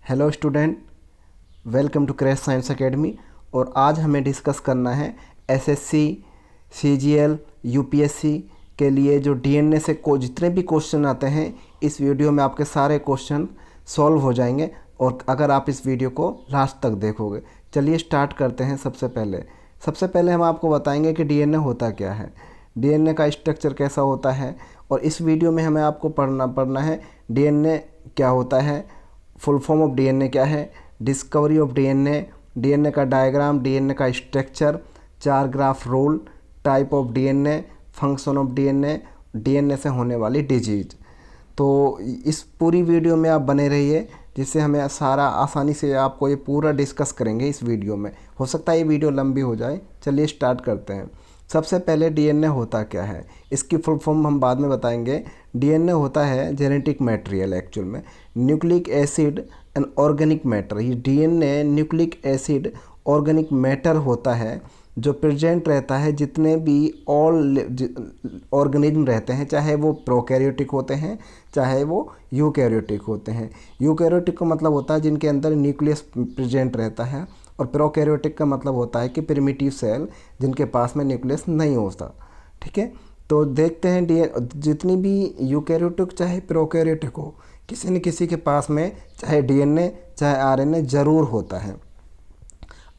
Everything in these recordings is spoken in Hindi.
Hello student, welcome to crash science academy. और आज हमें डिस्कस करना है एसएससी, सीजीएल, यूपीएससी के लिए जो डीएनए से जितने भी क्वेश्चन आते हैं, इस वीडियो में आपके सारे क्वेश्चन सॉल्व हो जाएंगे। और अगर आप इस वीडियो को लास्ट तक देखोगे, चलिए स्टार्ट करते हैं। सबसे पहले हम आपको बताएंगे कि डीएनए होता क्या है, डीएनए का स्ट्रक्चर कैसा होता है। और इस वीडियो में हमें आपको पढ़ना है डीएनए क्या होता है, फुल फॉर्म ऑफ डीएनए क्या है, डिस्कवरी ऑफ डीएनए, डीएनए का डायग्राम, डीएनए का structure, 4 graph rule, type of DNA, function of DNA, DNA से होने वाली डिजीज। तो इस पूरी वीडियो में आप बने रहिए, जिससे हमें सारा आसानी से आपको ये पूरा डिस्कस करेंगे इस वीडियो में। हो सकता है ये वीडियो लंबी हो जाए। चलिए स्टार्ट करते हैं। सबसे पहले डीएनए होता क्या है, इसकी फुल फॉर्म हम बाद में बताएंगे। डीएनए होता है जेनेटिक मटेरियल, एक्चुअल में nucleic acid and organic matter. ये DNA nucleic acid organic matter होता है जो प्रेजेंट रहता है जितने भी ऑल ऑर्गेनिज्म रहते हैं, चाहे वो प्रोकैरियोटिक होते हैं चाहे वो यूकैरियोटिक होते हैं। यूकैरियोटिक का मतलब होता है जिनके अंदर न्यूक्लियस प्रेजेंट रहता है, और प्रोकैरियोटिक का मतलब होता है कि प्रिमिटिव सेल जिनके पास में न्यूक्लियस नहीं होता। ठीक है, तो देखते हैं जितनी भी यूकैरियोटिक चाहे प्रोकैरियोटिक हो, किसी न किसी के पास में चाहे डीएनए चाहे आरएनए ज़रूर होता है।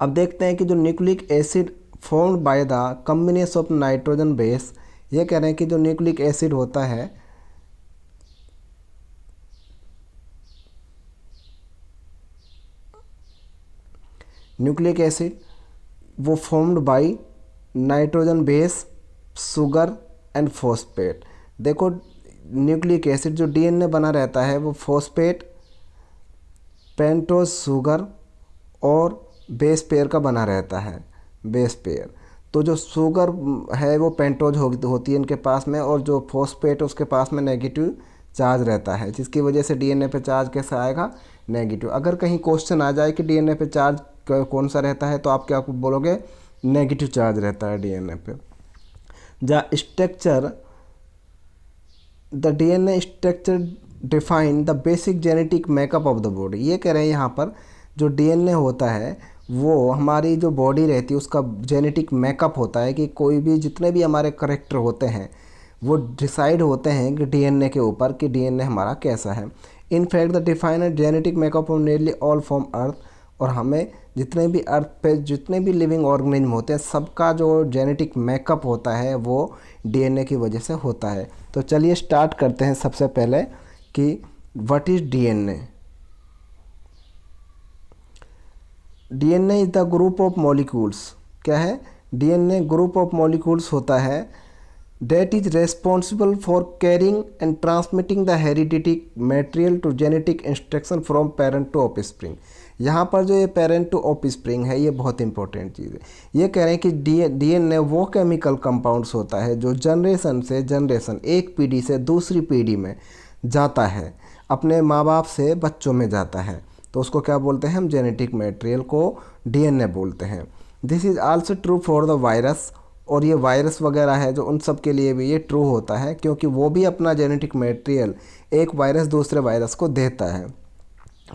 अब देखते हैं कि जो nucleic acid formed by the combination of nitrogen base, ये कह रहे हैं कि जो न्यूक्लिक एसिड होता है न्यूक्लिक एसिड वो formed by nitrogen base, sugar and phosphate. देखो न्यूक्लिक एसिड जो डीएनए बना रहता है वो फॉस्फेट, पेंटोज शुगर और बेस पेयर का बना रहता है, बेस पेयर। तो जो शुगर है वो पेंटोज होती है इनके पास में, और जो फॉस्फेट उसके पास में नेगेटिव चार्ज रहता है, जिसकी वजह से डीएनए पे चार्ज कैसा आएगा, नेगेटिव। अगर कहीं क्वेश्चन आ जाए कि डीएनए पे चार्ज कौन सा रहता है, तो आप क्या बोलोगे, नेगेटिव चार्ज रहता है डीएनए पे। The structure the DNA structure define the basic genetic makeup of the body. ये कह रहे हैं यहाँ पर जो डीएनए होता है वो हमारी जो बॉडी रहती है उसका जेनेटिक मेकअप होता है, कि कोई भी जितने भी हमारे करेक्टर होते हैं वो डिसाइड होते हैं कि डीएनए के ऊपर कि डीएनए हमारा कैसा है। In fact the defined genetic makeup of nearly all from earth. और हमें जितने भी अर्थ पे जितने भी लिविंग ऑर्गेनिज्म होते हैं सबका जो जेनेटिक मेकअप होता है वो डीएनए की वजह से होता है। तो चलिए स्टार्ट करते हैं सबसे पहले कि what is DNA. DNA is the group of molecules. क्या है, डीएनए ग्रुप ऑफ मॉलिक्यूल्स होता है that is responsible for carrying and transmitting the hereditary material to genetic instruction from parent to offspring. यहाँ पर जो ये पेरेंट टू ऑफस्प्रिंग है ये बहुत इंपॉर्टेंट चीज़ है। ये कह रहे हैं कि डीएनए वो केमिकल कंपाउंड्स होता है जो जनरेशन से जनरेशन, एक पीढ़ी से दूसरी पीढ़ी में जाता है, अपने माँ बाप से बच्चों में जाता है। तो उसको क्या बोलते हैं हम, जेनेटिक मटेरियल को डीएनए बोलते हैं। This is also true for the virus. और ये वायरस वगैरह है जो उन सब के लिए भी ये ट्रू होता है, क्योंकि वो भी अपना जेनेटिक मटेरियल एक वायरस दूसरे वायरस को देता है,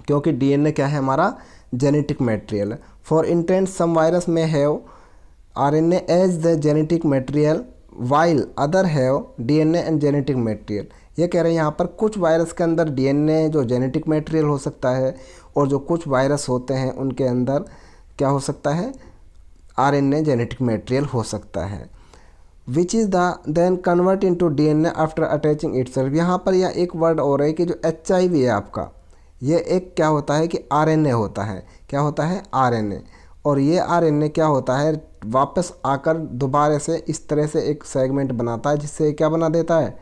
क्योंकि डीएनए क्या है, हमारा genetic material. For instance some virus में have RNA as the genetic material while other have DNA and genetic material. ये कह रहे हैं यहाँ पर कुछ वायरस के अंदर डीएनए जो जेनेटिक मटेरियल हो सकता है, और जो कुछ वायरस होते हैं उनके अंदर क्या हो सकता है, आरएनए जेनेटिक मटेरियल हो सकता है। Which is the then convert into DNA after attaching itself. यहाँ पर यह एक वर्ड और है कि जो एचआईवी है आपका, ये एक क्या होता है कि आरएनए होता है। क्या होता है, आरएनए। और ये आरएनए क्या होता है, वापस आकर दोबारा से इस तरह से एक सेगमेंट बनाता है, जिससे क्या बना देता है,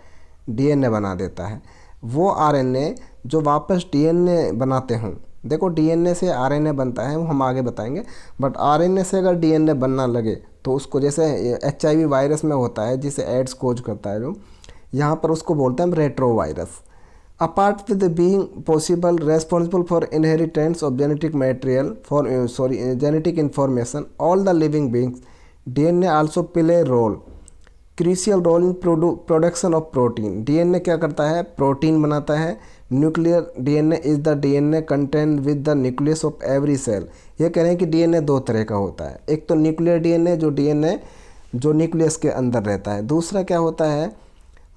डीएनए बना देता है। वो आरएनए जो वापस डीएनए बनाते हों, देखो डीएनए से आरएनए बनता है वो हम आगे बताएंगे, बट आरएनए से अगर डीएनए बनना लगे तो उसको, जैसे एचआईवी वायरस में होता है जिसे एड्स कोज करता है जो, यहाँ पर उसको बोलते हैं हम retro virus. Apart with being possible responsible for inheritance of genetic material for genetic information all the living beings, DNA also play role crucial role in production of protein. DNA क्या करता है, प्रोटीन बनाता है, nuclear DNA is the DNA content with the nucleus of every cell. ये कह रहे हैं कि डीएनए दो तरह का होता है, एक तो न्यूक्लियर डीएनए जो डीएनए जो न्यूक्लियस के अंदर रहता है, दूसरा क्या होता है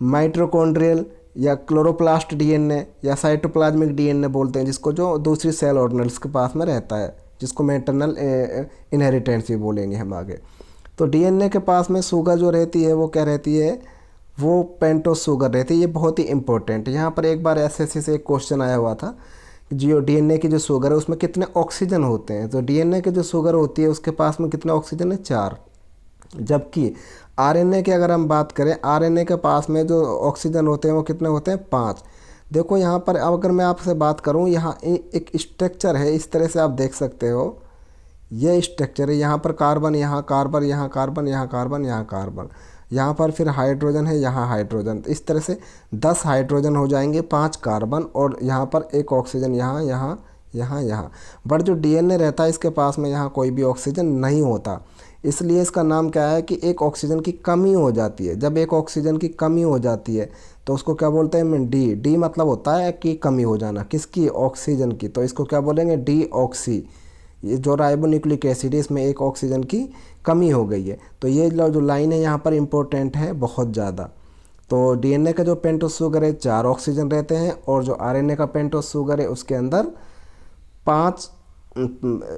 माइटोकॉन्ड्रियल या क्लोरोप्लास्ट डीएनए या साइटोप्लाज्मिक डीएनए बोलते हैं जिसको, जो दूसरी सेल ऑर्गेनल्स के पास में रहता है, जिसको मैटरनल इनहेरिटेंस भी बोलेंगे हम आगे। तो डीएनए के पास में शुगर जो रहती है वो क्या रहती है, वो पेंटोस शुगर रहती है। ये बहुत ही इंपॉर्टेंट है। यहाँ पर एक बार एसएससी से एक क्वेश्चन आया हुआ था, जो डीएनए की जो शुगर है उसमें कितने ऑक्सीजन होते हैं। तो डीएनए की जो शुगर होती है उसके पास में कितने ऑक्सीजन है, 4। जबकि आरएनए की अगर हम बात करें, आरएनए के पास में जो ऑक्सीजन होते हैं वो कितने होते हैं, 5। देखो यहाँ पर अब अगर मैं आपसे बात करूँ, यहाँ एक स्ट्रक्चर है, इस तरह से आप देख सकते हो, ये स्ट्रक्चर है। यहाँ पर कार्बन, यहाँ कार्बन, यहाँ कार्बन, यहाँ कार्बन, यहाँ कार्बन, यहाँ पर फिर हाइड्रोजन है, यहाँ हाइड्रोजन। इस तरह से 10 हाइड्रोजन हो जाएंगे, 5 कार्बन, और यहाँ पर एक ऑक्सीजन, यहाँ यहाँ यहाँ यहाँ। बट जो डीएनए रहता है इसके पास में यहाँ कोई भी ऑक्सीजन नहीं होता, इसलिए इसका नाम क्या है कि एक ऑक्सीजन की कमी हो जाती है। जब एक ऑक्सीजन की कमी हो जाती है तो उसको क्या बोलते हैं, डी। डी मतलब होता है कि कमी हो जाना, किसकी, ऑक्सीजन की। तो इसको क्या बोलेंगे, डी ऑक्सी। ये जो राइबोन्यूक्लिक एसिड है इसमें एक ऑक्सीजन की कमी हो गई है। तो ये जो लाइन है यहाँ पर इम्पोर्टेंट है बहुत ज़्यादा। तो डीएनए का जो पेंटोस शुगर है 4 ऑक्सीजन रहते हैं, और जो आरएनए का पेंटोस शुगर है उसके अंदर 5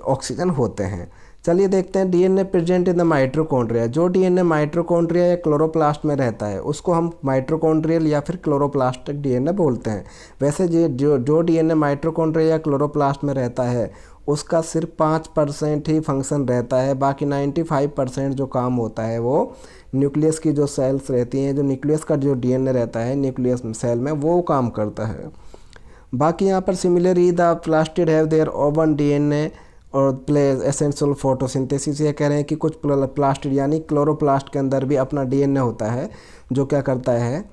ऑक्सीजन होते हैं। चलिए देखते हैं DNA present in the mitochondria. जो डीएनए माइटोकॉन्ड्रिया या क्लोरोप्लास्ट में रहता है उसको हम माइटोकॉन्ड्रियल या फिर क्लोरोप्लास्टिक डीएनए बोलते हैं। वैसे जो डीएनए माइटोकॉन्ड्रिया या क्लोरोप्लास्ट में रहता है उसका सिर्फ 5% ही फंक्शन रहता है, बाकी 95% जो काम होता है वो न्यूक्लियस की जो सेल्स रहती हैं, जो न्यूक्लियस का जो डीएनए रहता है न्यूक्लियस सेल में, वो काम करता है। बाकी यहाँ पर similarly the plastid have their own DNA और प्ले एसेंशियल फोटोसिंथेसिस। ये कह रहे हैं कि कुछ प्लास्टिड यानी क्लोरोप्लास्ट के अंदर भी अपना डीएनए होता है जो क्या करता है,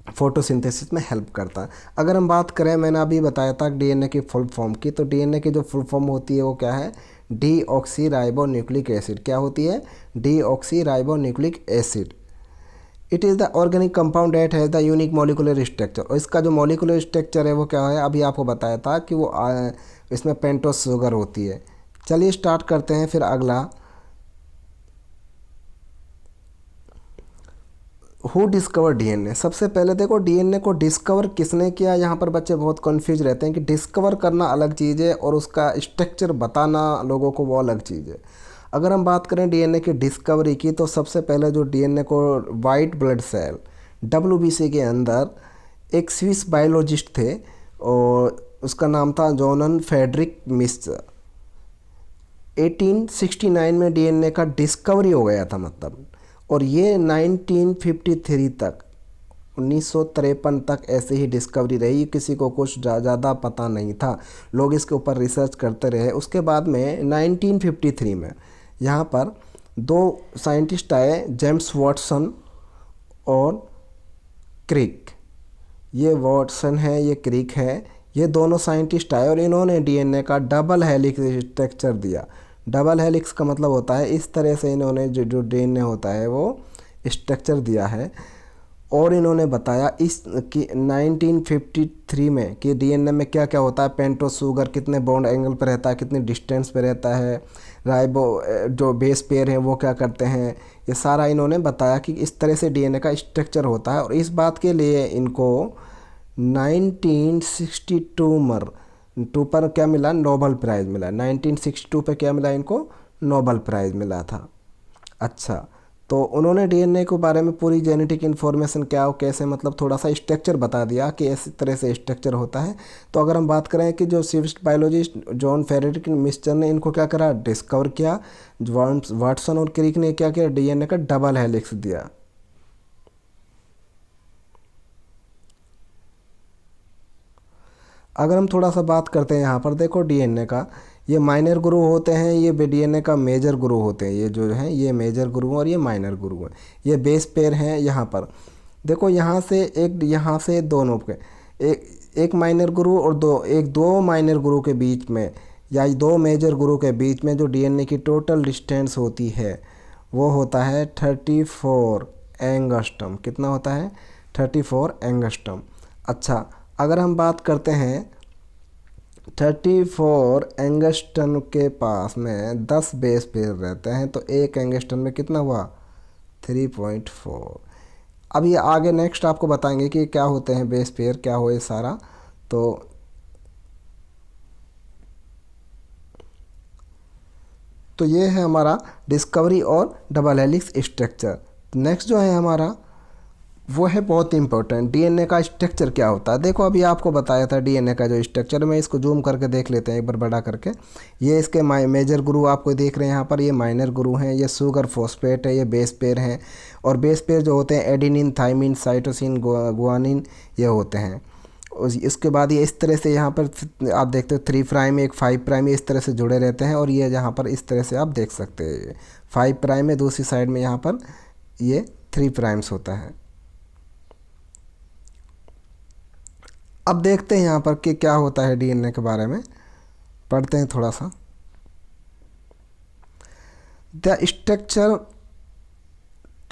फोटोसिंथेसिस में हेल्प करता है। अगर हम बात करें, मैंने अभी बताया था डीएनए की फुल फॉर्म की, तो डीएनए की जो फुल फॉर्म होती है वो क्या है, डीऑक्सी राइबोन्यूक्लिक एसिड। क्या होती है, deoxy ribonucleic acid. It is the organic compound that has the unique molecular structure. और इसका जो मॉलिकुलर स्ट्रक्चर है वो क्या है, अभी आपको बताया था कि वो इसमें पेंटोस शुगर होती है। चलिए स्टार्ट करते हैं फिर अगला। Who discover DNA. सबसे पहले देखो डीएनए को डिस्कवर किसने किया। यहाँ पर बच्चे बहुत कंफ्यूज रहते हैं कि डिस्कवर करना अलग चीज़ है और उसका स्ट्रक्चर बताना लोगों को वो अलग चीज़ है। अगर हम बात करें डीएनए की डिस्कवरी की, तो सबसे पहले जो डीएनए को वाइट ब्लड सेल WBC के अंदर एक स्विस बायोलॉजिस्ट थे और उसका नाम था जॉन फ्रेडरिक मिश्र। 1869 में डीएनए का डिस्कवरी हो गया था मतलब, और ये 1953 तक 1953 तक ऐसे ही डिस्कवरी रही। किसी को कुछ ज़्यादा पता नहीं था, लोग इसके ऊपर रिसर्च करते रहे। उसके बाद में 1953 में यहाँ पर 2 साइंटिस्ट आए, जेम्स वाटसन और क्रिक। ये वाटसन है, ये क्रिक है, ये दोनों साइंटिस्ट आए और इन्होंने डीएनए का डबल हेलिक्स स्ट्रक्चर दिया। डबल हेलिक्स का मतलब होता है इस तरह से इन्होंने जो डीएनए होता है वो स्ट्रक्चर दिया है। और इन्होंने बताया इस कि 1953 में कि डीएनए में क्या क्या होता है, पेंटोस शुगर कितने बॉन्ड एंगल पर रहता है, कितने डिस्टेंस पे रहता है, राइबो जो बेस पेयर हैं वो क्या करते हैं, ये सारा इन्होंने बताया कि इस तरह से डीएनए का स्ट्रक्चर होता है। और इस बात के लिए इनको 1962 पर क्या मिला, नोबेल प्राइज़ मिला। 1962 पे क्या मिला इनको, नोबेल प्राइज़ मिला था। अच्छा, तो उन्होंने डीएनए के बारे में पूरी जेनेटिक इन्फॉर्मेशन क्या हो कैसे, मतलब थोड़ा सा स्ट्रक्चर बता दिया कि इस तरह से स्ट्रक्चर होता है। तो अगर हम बात करें कि जो स्विस बायोलॉजिस्ट जॉन फ्रेडरिक मिश्र ने इनको क्या करा, डिस्कवर किया। वाटसन और क्रिक ने क्या किया, डीएनए का डबल हेलिक्स दिया। अगर हम थोड़ा सा बात करते हैं यहाँ पर, देखो डीएनए का ये माइनर ग्रुप होते हैं, ये डीएनए का मेजर ग्रुप होते हैं। ये जो है ये मेजर ग्रुप और ये माइनर ग्रुप है। ये बेस पेयर हैं। यहाँ पर देखो यहाँ से दोनों के एक माइनर ग्रुप और दो माइनर ग्रुप के बीच में या 2 मेजर ग्रुप के बीच में जो डीएनए की टोटल डिस्टेंस होती है वो होता है 34 एंगस्ट्रम। कितना होता है, 34 एंगस्ट्रम। अच्छा, अगर हम बात करते हैं 34 एंगस्टन के पास में 10 बेस पेयर रहते हैं, तो एक एंगस्टन में कितना हुआ 3.4। अब ये आगे नेक्स्ट आपको बताएंगे कि क्या होते हैं बेस पेयर, क्या हो ये सारा। तो ये है हमारा डिस्कवरी और डबल हेलिक्स स्ट्रक्चर। नेक्स्ट जो है हमारा वो है बहुत इंपॉर्टेंट, डीएनए का स्ट्रक्चर क्या होता है। देखो अभी आपको बताया था डीएनए का जो स्ट्रक्चर, में इसको जूम करके देख लेते हैं एक बार बड़ा करके। ये इसके मेजर ग्रुप आपको देख रहे हैं यहाँ पर, ये माइनर ग्रुप हैं, ये शुगर फॉस्फेट है, ये बेस पेयर हैं। और बेस पेयर जो होते हैं एडिनिन, थाइमिन, साइटोसिन, गुआनिन, ये होते हैं। इसके बाद ये इस तरह से यहाँ पर आप देखते हो 3 प्राइम, एक 5 प्राइम, इस तरह से जुड़े रहते हैं। और ये यहाँ पर इस तरह से आप देख सकते हैं 5 प्राइम में, दूसरी साइड में यहाँ पर ये 3 प्राइम्स होता है। अब देखते हैं यहाँ पर कि क्या होता है डीएनए के बारे में, पढ़ते हैं थोड़ा सा। The structure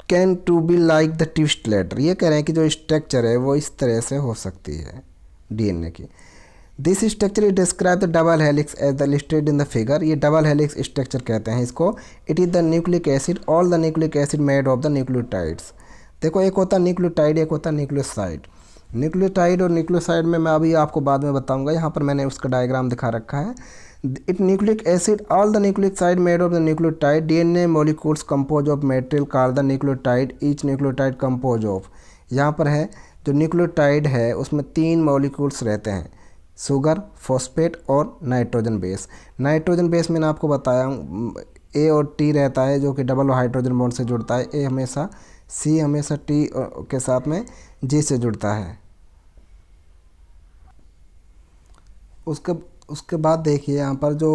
can to be like the twist ladder. ये कह रहे हैं कि जो स्ट्रक्चर है वो इस तरह से हो सकती है डीएनए की। This structure is describe the double helix as the listed in the figure. ये डबल हेलिक्स स्ट्रक्चर कहते हैं इसको। It is the nucleic acid, all the nucleic acid made of the nucleotides. देखो एक होता है न्यूक्लियोटाइड, एक होता है न्यूक्लियोसाइड। न्यूक्लियोटाइड और न्यूक्लियोसाइड में मैं अभी आपको बाद में बताऊंगा, यहाँ पर मैंने उसका डायग्राम दिखा रखा है। It nucleic acid, all the nucleic side made of the nucleotide. DNA molecules compose of material called the nucleotide, each nucleotide compose of. यहाँ पर है जो न्यूक्लियोटाइड है उसमें 3 मॉलिक्यूल्स रहते हैं, शुगर, फॉस्फेट और नाइट्रोजन बेस। नाइट्रोजन बेस मैंने आपको बताया ए और टी रहता है जो कि डबल हाइड्रोजन बॉन्ड से जुड़ता है। ए हमेशा सी हमेशा टी के साथ में जी से जुड़ता है। उसके बाद देखिए यहाँ पर जो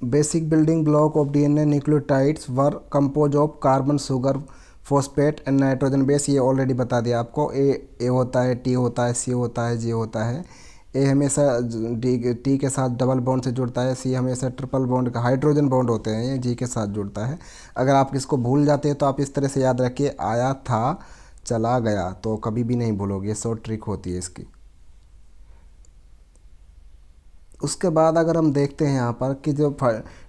basic building block of DNA nucleotides were compose of carbon, sugar, phosphate and nitrogen base. ये ऑलरेडी बता दिया आपको। ए होता है, टी होता है, सी होता है, जी होता है। ए हमेशा टी के साथ डबल बॉन्ड से जुड़ता है, सी हमेशा ट्रिपल बॉन्ड का हाइड्रोजन बॉन्ड होते हैं, ये जी के साथ जुड़ता है। अगर आप इसको भूल जाते हैं तो आप इस तरह से याद रखिए, आया था चला गया, तो कभी भी नहीं भूलोगे। ये शॉर्ट ट्रिक होती है इसकी। उसके बाद अगर हम देखते हैं यहाँ पर कि जो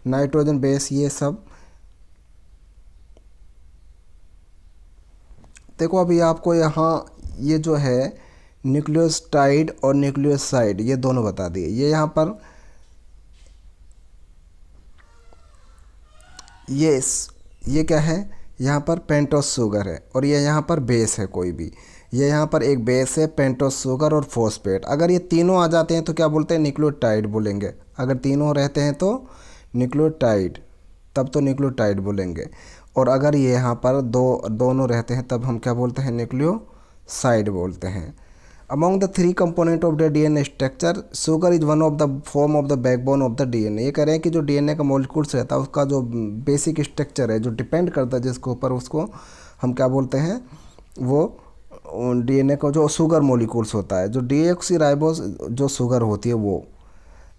नाइट्रोजन बेस, ये सब देखो अभी आपको यहाँ ये जो है न्यूक्लियोटाइड और न्यूक्लियोसाइड ये दोनों बता दिए। ये यहाँ पर ये क्या है, यहाँ पर पेंटोस शुगर है और ये यहाँ पर बेस है कोई भी। ये यहाँ पर एक बेस है, पेंटोस शुगर और फॉस्फेट। अगर ये तीनों आ जाते हैं तो क्या बोलते हैं, न्यूक्लियोटाइड बोलेंगे। अगर तीनों रहते हैं तो न्यूक्लियोटाइड, तब तो न्यूक्लियोटाइड बोलेंगे। और अगर ये यहाँ पर दोनों रहते हैं तब हम क्या बोलते हैं, न्यूक्लियोसाइड बोलते हैं। Among the 3 component of the DNA structure, sugar is one of the form of the backbone of the DNA. ये कह रहे हैं कि जो डीएनए का मॉलिक्यूल्स रहता है उसका जो बेसिक स्ट्रक्चर है, जो डिपेंड करता है जिसके ऊपर, उसको हम क्या बोलते हैं, वो डीएनए का जो शुगर मॉलिक्यूल्स होता है, जो डीऑक्सीराइबोस जो शुगर होती है वो।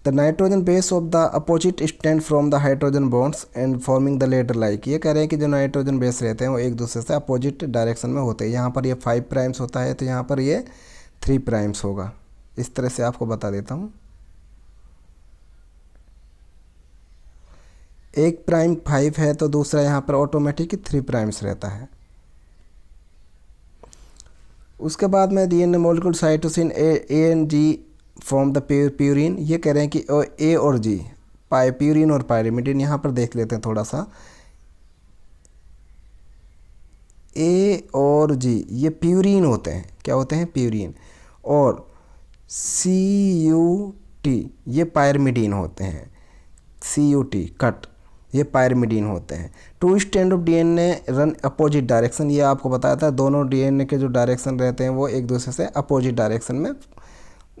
The nitrogen base of the opposite stand from the hydrogen bonds and forming the ladder like. ये कह रहे हैं कि जो नाइट्रोजन बेस रहते हैं वो एक दूसरे से अपोजिट डायरेक्शन में होते हैं। यहाँ पर ये 5 प्राइम्स होता है तो यहाँ पर ये 3 प्राइम्स होगा। इस तरह से आपको बता देता हूँ। 1 प्राइम 5 है तो दूसरा यहाँ पर ऑटोमेटिक 3 प्राइम्स रहता है। उसके बाद में DNA molecule cytosine A and G form the purine. ये कह रहे हैं कि ए और जी, प्यूरिन और पायरिमिडिन। यहाँ पर देख लेते हैं थोड़ा सा। ए और जी ये प्यूरिन होते हैं, क्या होते हैं, प्यूरिन। और CUT ये पायरिमिडीन होते हैं, CUT कट ये पायरिमिडीन होते हैं। 2 strand of DNA run opposite direction. ये आपको बताया था, दोनों डीएनए के जो डायरेक्शन रहते हैं वो एक दूसरे से अपोजिट डायरेक्शन में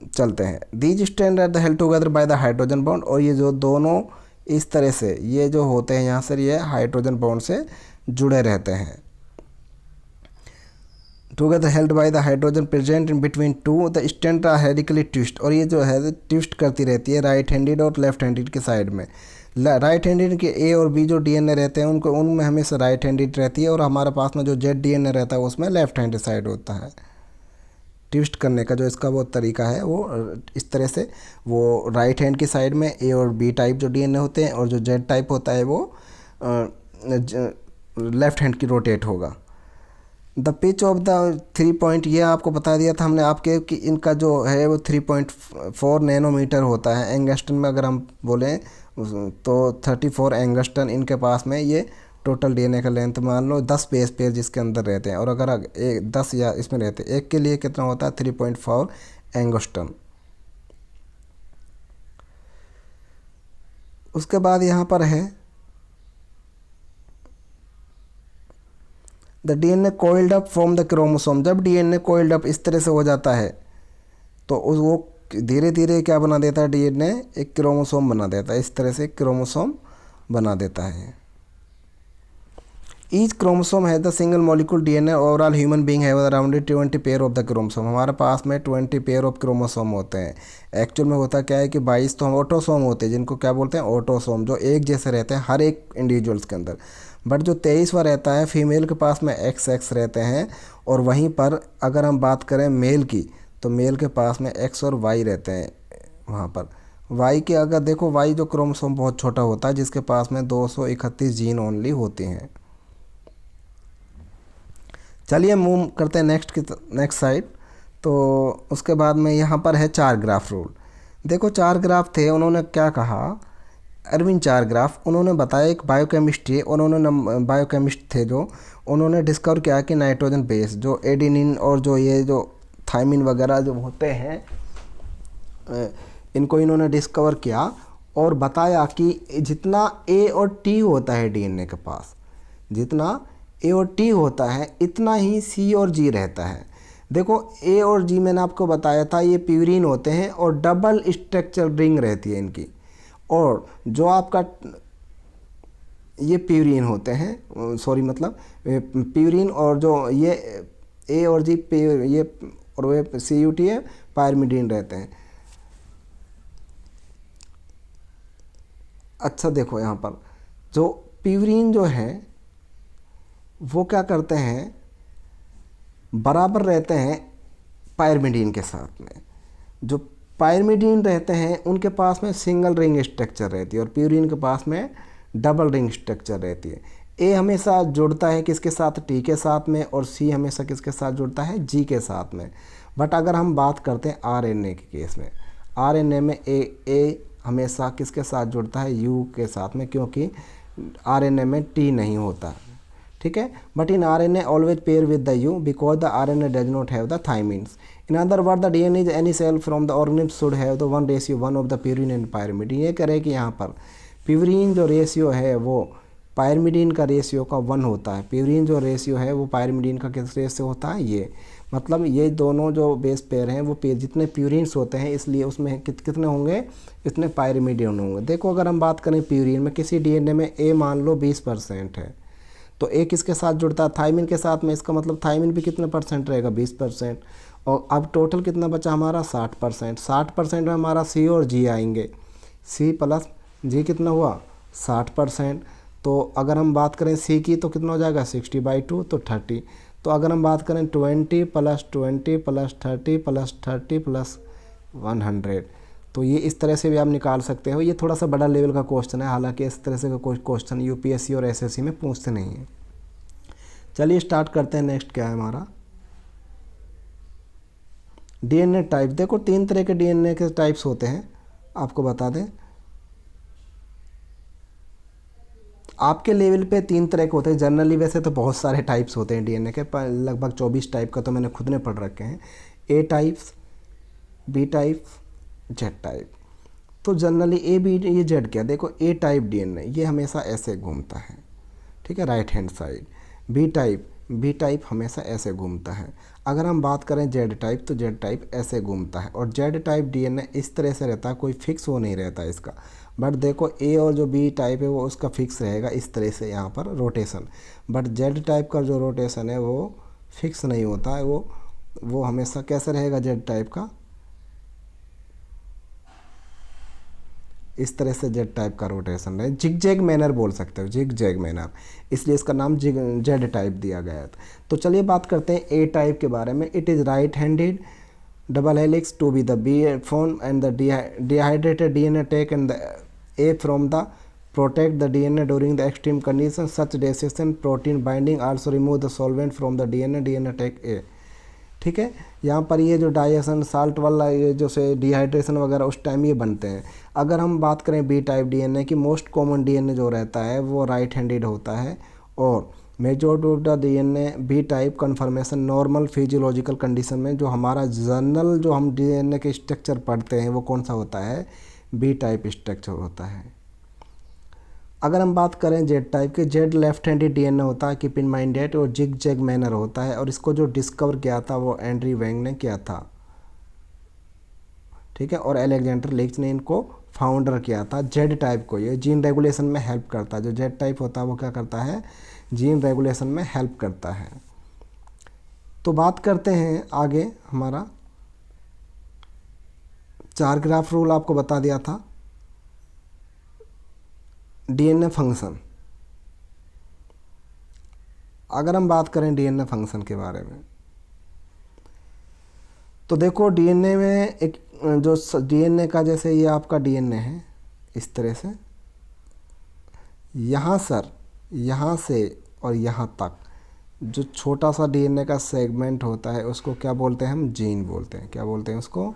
चलते हैं। These strand are the held together by the hydrogen bond. और ये जो दोनों इस तरह से ये जो होते हैं यहाँ से, ये हाइड्रोजन बॉन्ड से जुड़े रहते हैं। Together held by the hydrogen present in between two the strand are helically twist. और ये जो है ट्विस्ट करती रहती है राइट हैंडेड और लेफ्ट हैंडेड के साइड में। राइट हैंडेड के ए और बी जो डीएनए रहते हैं उनमें हमेशा राइट हैंडेड रहती है, और हमारे पास में जो जेड डीएनए रहता है उसमें लेफ्ट हैंडेड साइड होता है। ट्विस्ट करने का जो इसका वो तरीका है वो इस तरह से, वो राइट हैंड की साइड में ए और बी टाइप जो डीएनए होते हैं और जो जेड टाइप होता है वो लेफ्ट हैंड की रोटेट होगा। The pitch of the 3 point, ये आपको बता दिया था हमने आपके कि इनका जो है वो 3.4 नैनोमीटर होता है। एंगस्टन में अगर हम बोलें तो 34 एंगस्टन इनके पास में ये टोटल डीएनए का लेंथ मान लो 10 बेस पेयर जिसके अंदर रहते हैं, और अगर 10 या इसमें रहते हैं, एक के लिए कितना होता है 3.4 एंगस्टन। उसके बाद यहाँ पर है the DNA coiled up from the chromosome. जब डीएनए कोइल्ड अप इस तरह से हो जाता है तो उस वो धीरे धीरे क्या बना देता है, डीएनए एक क्रोमोसोम बना देता है, इस तरह से क्रोमोसोम बना देता है। ईच क्रोमोसोम है the single molecule DNA, overall human being have around 20 pair of the chromosome. हमारे पास में 20 पेयर ऑफ क्रोमोसोम होते हैं। एक्चुअल में होता क्या है कि 22 तो हम ऑटोसोम होते हैं, जिनको क्या बोलते हैं ऑटोसोम, जो एक जैसे रहते हैं हर एक इंडिविजुअल्स के अंदर। बट जो 23वां रहता है फीमेल के पास में XX रहते हैं, और वहीं पर अगर हम बात करें मेल की तो मेल के पास में X और Y रहते हैं। वहाँ पर Y के अगर देखो Y जो क्रोमोसोम बहुत छोटा होता है, जिसके पास में 231 जीन ओनली होते हैं। चलिए मूव करते हैं नेक्स्ट साइड। तो उसके बाद में यहाँ पर है 4 ग्राफ रूल। देखो 4 ग्राफ थे, उन्होंने क्या कहा, अरविंद 4 ग्राफ उन्होंने बताया। एक बायोकेमिस्ट्री, उन्होंने बायोकेमिस्ट थे जो उन्होंने डिस्कवर किया कि नाइट्रोजन बेस जो एडेनिन और जो ये जो थायमिन वगैरह जो होते हैं, इनको इन्होंने डिस्कवर किया और बताया कि जितना ए और टी होता है डीएनए के पास, जितना ए और टी होता है इतना ही सी और जी रहता है। देखो ए और जी मैंने आपको बताया था ये प्यूरिन होते हैं और डबल स्ट्रक्चर रिंग रहती है इनकी, और जो आपका ये प्यूरिन होते हैं, सॉरी मतलब प्यूरिन, और जो ये ए और जी ये और वे CUT है पायरिमिडीन रहते हैं। अच्छा देखो यहाँ पर जो प्यूरिन जो है वो क्या करते हैं, बराबर रहते हैं पायरिमिडीन के साथ में। जो पायरिमिडीन रहते हैं उनके पास में सिंगल रिंग स्ट्रक्चर रहती है और प्यूरिन के पास में डबल रिंग स्ट्रक्चर रहती है। ए हमेशा जुड़ता है किसके साथ, टी के साथ में, और सी हमेशा किसके साथ जुड़ता है, जी के साथ में। बट अगर हम बात करते हैं RNA के केस में, RNA में ए हमेशा किसके साथ जुड़ता है, यू के साथ में, क्योंकि RNA में टी नहीं होता, ठीक है। But in RNA always pair with the U because the RNA does not have the thymines. In other word the DNA is any cell from the organism should have the 1:1 of the purine and pyrimidine. ये करें कि यहाँ पर प्यूरिन जो रेशियो है वो पायरिमिडीन का रेशियो का 1 होता है। प्यूरिन जो रेशियो है वो पायरिमिडीन का किस रेशियो होता है, ये मतलब ये दोनों जो बेस पेयर हैं वो जितने प्यूरिन्स होते हैं इसलिए उसमें कितने होंगे, इतने पायरिमिडीन होंगे। देखो अगर हम बात करें प्यूरिन में, किसी DNA में ए मान लो 20% है तो ए किसके साथ जुड़ता है, थाइमिन के साथ में। इसका मतलब थाइमिन भी कितने परसेंट रहेगा, 20%। और अब टोटल कितना बचा हमारा, 60%। 60% में हमारा सी और जी आएंगे, सी प्लस जी कितना हुआ, 60%। तो अगर हम बात करें सी की तो कितना हो जाएगा, 60/2 तो 30। तो अगर हम बात करें 20 + 20 + 30 + 30 + 100, तो ये इस तरह से भी आप निकाल सकते हो। ये थोड़ा सा बड़ा लेवल का क्वेश्चन है, हालांकि इस तरह से का कोई क्वेश्चन UPSC और SSC में पूछते नहीं हैं। चलिए स्टार्ट करते हैं। नेक्स्ट क्या है हमारा, DNA टाइप। देखो 3 तरह के DNA के टाइप्स होते हैं, आपको बता दें। आपके लेवल पे 3 तरह के होते हैं जनरली, वैसे तो बहुत सारे टाइप्स होते हैं DNA के, पर लगभग 24 टाइप का तो मैंने खुद ने पढ़ रखे हैं। A types, B type, Z type. तो जनरली A B ये Z क्या, देखो A टाइप DNA ये हमेशा ऐसे घूमता है, ठीक है, right hand side. B type हमेशा ऐसे घूमता है। अगर हम बात करें Z टाइप तो Z टाइप ऐसे घूमता है। और Z टाइप DNA इस तरह से रहता है, कोई फिक्स वो नहीं रहता इसका। बट देखो A और जो B टाइप है वो उसका फिक्स रहेगा इस तरह से यहाँ पर रोटेशन। बट Z टाइप का जो रोटेशन है वो फिक्स नहीं होता है, वो हमेशा कैसे रहेगा Z टाइप का, इस तरह से जेड टाइप का रोटेशन है, जिग जैग मैनर बोल सकते हो, जिग जैग मैनर, इसलिए इसका नाम जेड टाइप दिया गया है। तो चलिए बात करते हैं ए टाइप के बारे में। It is right handed double helix to be the B form and the dehydrated DNA take and the A from the protect the DNA during the extreme conditions. Such decision protein binding also remove the solvent from the DNA take A। ठीक है, यहाँ पर ये जो डाइजेशन साल्ट वाला ये जो से डिहाइड्रेशन वगैरह उस टाइम ये बनते हैं। अगर हम बात करें बी टाइप डीएनए की, मोस्ट कॉमन डीएनए जो रहता है वो राइट हैंडेड होता है और majority of the DNA B type conformation normal physiological condition में। जो हमारा जनरल जो हम डीएनए के स्ट्रक्चर पढ़ते हैं वो कौन सा होता है, बी टाइप स्ट्रक्चर होता है। अगर हम बात करें जेड टाइप के, जेड लेफ्ट हैंडेड डीएनए होता है, कीप इन माइंड डेट, और जिग जैग मैनर होता है और इसको जो डिस्कवर किया था वो एंड्री वेंग ने किया था। ठीक है, और अलेक्जेंडर लिच ने इनको फाउंडर किया था। जेड टाइप को ये जीन रेगुलेशन में हेल्प करता है। जो जेड टाइप होता है वो क्या करता है, जीन रेगुलेशन में हेल्प करता है। तो बात करते हैं आगे, हमारा 4 ग्राफ रूल आपको बता दिया था। डीएनए फंक्शन, अगर हम बात करें डीएनए फंक्शन के बारे में तो देखो डीएनए में एक जो डीएनए का, जैसे ये आपका डीएनए है इस तरह से, यहाँ से और यहाँ तक जो छोटा सा डीएनए का सेगमेंट होता है उसको क्या बोलते हैं हम, जीन बोलते हैं। क्या बोलते हैं उसको,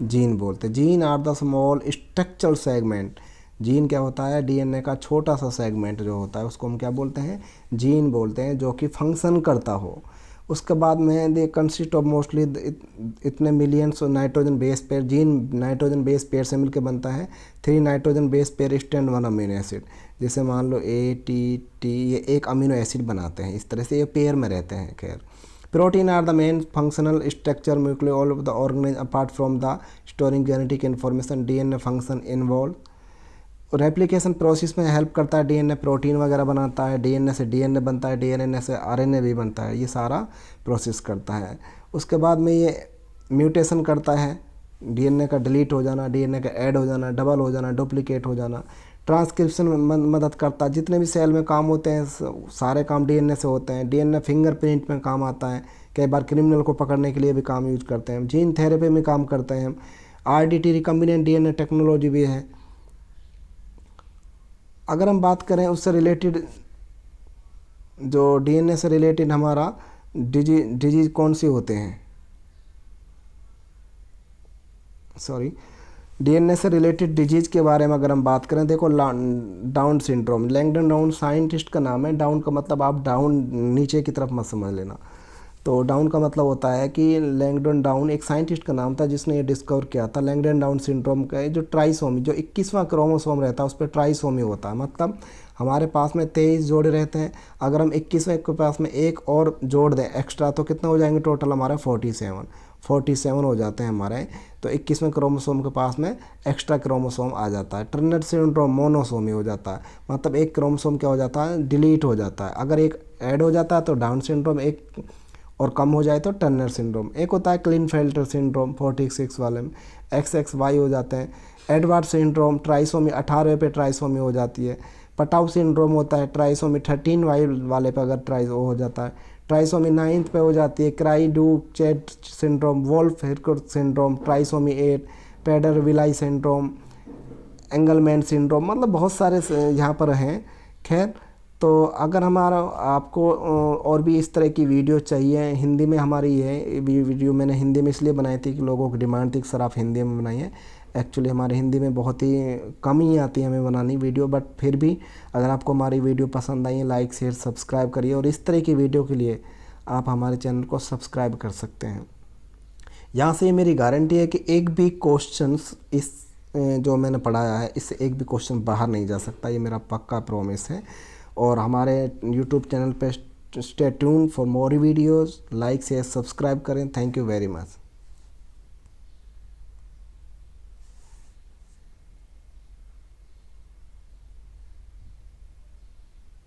जीन बोलते हैं। Gene are the small structural segment. Gene क्या होता है, डीएनए का छोटा सा सेगमेंट जो होता है उसको हम क्या बोलते हैं, जीन बोलते हैं, जो कि फंक्शन करता हो। उसके बाद में दे कंसिस्ट ऑफ मोस्टली इतने millions nitrogen base pair. Gene nitrogen base pair से मिलकर बनता है। 3 nitrogen base pair stand 1 amino acid. जैसे मान लो A T T, ये एक अमीनो एसिड बनाते हैं। इस तरह से ये पेयर में रहते हैं। खैर, protein are the main functional structure nuclear all of the organism apart from the storing genetic information. DNA function involve replication process में हेल्प करता है। डीएनए प्रोटीन वगैरह बनाता है, डीएनए से डीएनए बनता है, डीएनए से आरएनए भी बनता है, ये सारा प्रोसेस करता है। उसके बाद में ये म्यूटेशन करता है, डीएनए का डिलीट हो जाना, डीएनए का ऐड हो जाना, डबल हो जाना, डुप्लीकेट हो जाना। ट्रांसक्रिप्शन में मदद करता है। जितने भी सेल में काम होते हैं सारे काम डीएनए से होते हैं। डीएनए फिंगरप्रिंट में काम आता है, कई बार क्रिमिनल को पकड़ने के लिए भी काम यूज करते हैं। जीन थेरेपी में काम करते हैं हम। RDT रिकम्बिनेंट डीएनए टेक्नोलॉजी भी है। अगर हम बात करें उससे रिलेटेड, जो डीएनए से रिलेटेड हमारा डिजीज कौन सी होते हैं, सॉरी, डीएनए से रिलेटेड डिजीज के बारे में अगर हम बात करें, देखो down syndrome, Langdon down scientist का नाम है। डाउन का मतलब आप डाउन नीचे की तरफ मत समझ लेना। तो डाउन का मतलब होता है कि लैंगडन डाउन एक साइंटिस्ट का नाम था जिसने ये डिस्कवर किया था। लैंगडन डाउन सिंड्रोम का जो ट्राइसोमी, जो 21वां क्रोमोसोम रहता है उस पर ट्राइसोमी होता है। मतलब हमारे पास में 23 जोड़े रहते हैं, अगर हम 21वें के पास में एक और जोड़ दें एक्स्ट्रा तो कितना हो जाएंगे टोटल हमारे 47 हो जाते हैं हमारे। तो 21वें क्रोमोसोम के पास में एक्स्ट्रा क्रोमोसोम आ जाता है। टर्नर सिंड्रोम मोनोसोमी हो जाता है, मतलब एक क्रोमोसोम क्या हो जाता है, डिलीट हो जाता है। अगर एक ऐड हो जाता है तो डाउन सिंड्रोम, एक और कम हो जाए तो टर्नर सिंड्रोम। एक होता है क्लिनफेल्टर सिंड्रोम 46 वाले में XXY हो जाते हैं। एडवर्ड सिंड्रोम ट्राइसोमी 18वें पे ट्राइसोमी हो जाती है। पटाउ सिंड्रोम होता है ट्राइसोमी 13 वाले पे अगर ट्राइसो हो जाता है। ट्राइसोमी 9 पे हो जाती है। Cri du chat syndrome, Wolf हिरकुट syndrome, trisomy 8, Prader Willi syndrome, Angelman syndrome, मतलब बहुत सारे यहाँ पर हैं। खैर, तो अगर हमारा आपको और भी इस तरह की वीडियो चाहिए हिंदी में, हमारी है वीडियो मैंने हिंदी में इसलिए बनाई थी कि लोगों की डिमांड थी कि सर आप हिंदी में बनाइए। एक्चुअली हमारे हिंदी में बहुत ही कम ही आती है हमें बनानी वीडियो, बट फिर भी अगर आपको हमारी वीडियो पसंद आई है लाइक शेयर सब्सक्राइब करिए। और इस तरह की वीडियो के लिए आप हमारे चैनल को सब्सक्राइब कर सकते हैं। यहाँ से मेरी गारंटी है कि एक भी क्वेश्चंस इस जो मैंने पढ़ाया है इससे एक भी क्वेश्चन बाहर नहीं जा सकता, ये मेरा पक्का प्रॉमिस है। और हमारे YouTube चैनल पे stay tune for more videos, like share subscribe करें। Thank you very much.